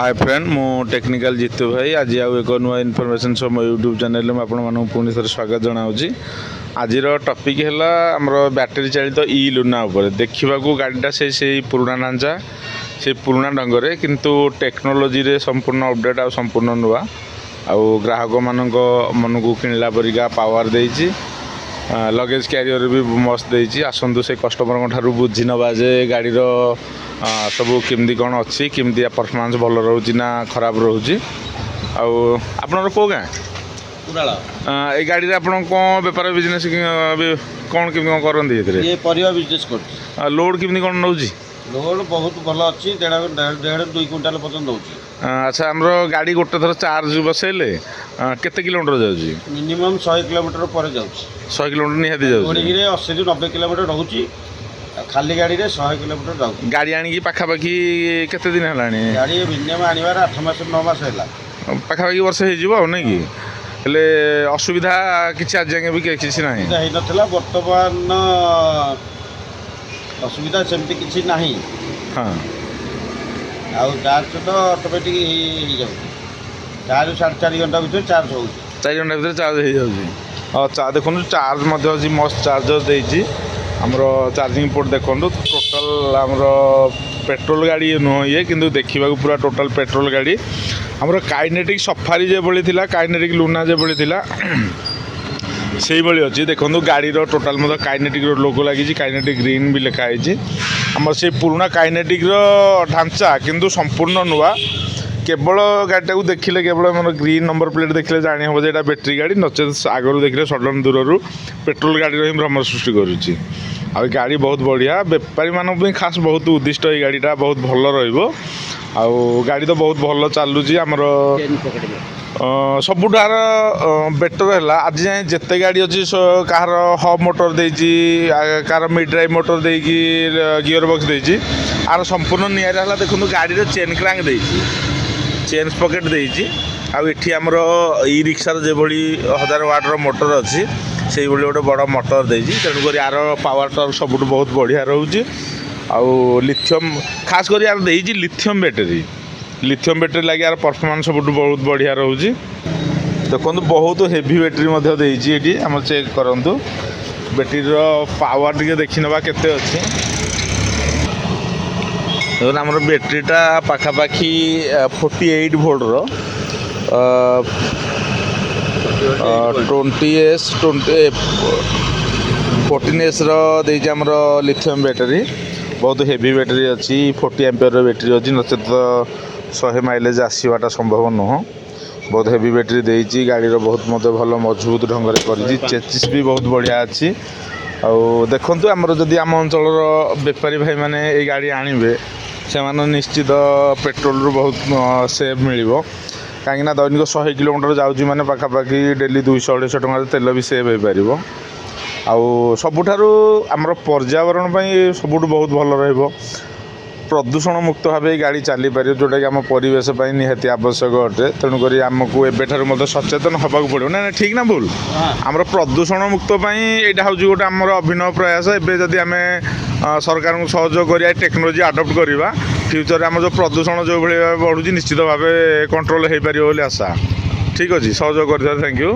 Hi friend मु technical Jitu भाई आज आउ एक नुआ इनफॉरमेशन सो मो यूट्यूब चैनल में आपण पुणी थोड़े स्वागत जनाऊँगी। आज टॉपिक है आमर बैटेरी चालित ई लुना देखा गाड़ीटा से पुराना ढांचा से पुराना ढंग से किंतु टेक्नोलोजी रे संपूर्ण अपडेट आ संपूर्ण नुआ आउ ग्राहक मान मन को किणला परिका पावर देती लगेज क्यारियर भी मस्त देती आसतु से कस्टमर ठारू बुझी नवा जे गाड़ी सब केमती कौन अच्छी केमती परफॉर्मेंस भल रोचे ना खराब रोचे आपनर को गाँ ये गाड़ी रे आपन कौन बेपार बिजनेस कौन केमती कौन करते ये परिवा बिजनेस कर लोड केमती कौन नौ लोड बहुत भल अच्छी 1.5-2 क्विंटाल पर्यटन दौर। अच्छा आमर गाड़ी गोटे थर चार्ज बसैले केते किलोमीटर जाऊँगी मिनिमम 100 किलोमीटर पर जाऊँ 100 किलोमीटर निहाती जाऊँ 80-90 किलोमीटर रोचे खाली गाड़ी रे 100 किलोमीटर जाऊँ। गाड़ी आनिकी पाखापाखि केते दिन है गाड़ी मिनिमम आनिबार 8 मास 9 मास है पाखापाखि वर्ष हो नहीं कि हेले असुविधा किसी आज जाए भी किसी ना होता बर्तमान असुविधा सेमती किसी ना। हाँ आउ चार्ज तो ऑटोमेटिक हो 4 घंटा भर चार्ज हो 4 घंटा भर चार्ज हो जाए देखो चार्ज मस्त चार्जर देती आमर चार्जिंग पोर्ट देखो टोटाल आमर पेट्रोल गाड़ी नुह ये किंतु देखा पूरा टोटाल पेट्रोल गाड़ी आमर काइनेटिक सफारी जो भली थिला काइनेटिक लुना जो भली थिला से भाई अच्छी देखो गाड़ी टोटाल मतलब काइनेटिक लोगो लगी काइनेटिक ग्रीन भी लिखाई आम से पुराना काइनेटिक ढांचा किंतु संपूर्ण नुआ केवल गाड़ीटा को देखिले केवल मोर ग्रीन नंबर प्लेट देखिले जानी हम जे बैटेरी गाड़ी नचेत आगु देखिले सडन दूर पेट्रोल गाड़ी ही भ्रम सृष्टि करुच्ची आ गाड़ी बहुत बढ़िया बेपारी मानक खास बहुत उद्दिष्ट ये गाड़ीटा बहुत भल रही गाड़ी तो बहुत भल चलुची आमर सबुठार बेटर है आज जाए जिते गाड़ी अच्छी कहार हब मोटर देती कार मिड ड्राइव मोटर देकी गियर बक्स देती आर संपूर्ण निआरा है देखो गाड़ी चेन क्रांक देती चेन पकेट देती आठी आमर ई रिक्सार जो भाई 1000 वाटर मोटर अच्छी से गोटे बड़ मोटर देती तेणुक यार पावर टर्क सब बहुत बढ़िया रोचे लिथियम खास कर यार देती लिथियम बैटेरी लगे यार परफॉर्मेंस सब बहुत बढ़िया रोचे देखो बहुत हेवी बैटेरी देती आम चेक करूँ बैटेरी पावर टे देखी ना केते अच्छी देखो आमर बैटेरीटा पाखापाखि 48 वोल्टर 20S 14S आमर लिथियम बैटेरी बहुत हेवी बैटेरी अच्छी 40 एम्पियर बैटेरी अच्छी नचेत 100 माइलेज आसवाटा संभव नुह बहुत हेवी बैटेरी देती गाड़ी बहुत मत भल मजबूत ढंग से कर चेचिस भी बहुत बढ़िया अच्छी देखु आमर जदि आम अंचल बेपारी भाई मैंने ये गाड़ी आणवे से निश्चित पेट्रोल रू बहुत सेव मिल कहीं दैनिक 100 किलोमीटर जाऊँगी मैंने पाखापाखि डेली 200-250 टଙ୍କା तेल भी सेव हो पार सबुठारु आमर पर्यावरण सबुठ बहुत भल रहिबो प्रदूषण मुक्त भाव गाड़ी चली पार जोटा कि आम परिवेश निहाती आवश्यक अटे तेणुक आमको एवं सचेतन होगा पड़ो ना ठीक ना भूल आमर प्रदूषण मुक्त यहाँ हूँ गोटे आमर अभिनव प्रयास एवं जदि आम सरकार को सहयोग करिया टेक्नोलोजी आडप्ट करवा फ्यूचर आम जो प्रदूषण जो भाई बढ़ुची निश्चित भाव कंट्रोल हो पार आशा ठीक अच्छे सहयोग कर थैंक यू।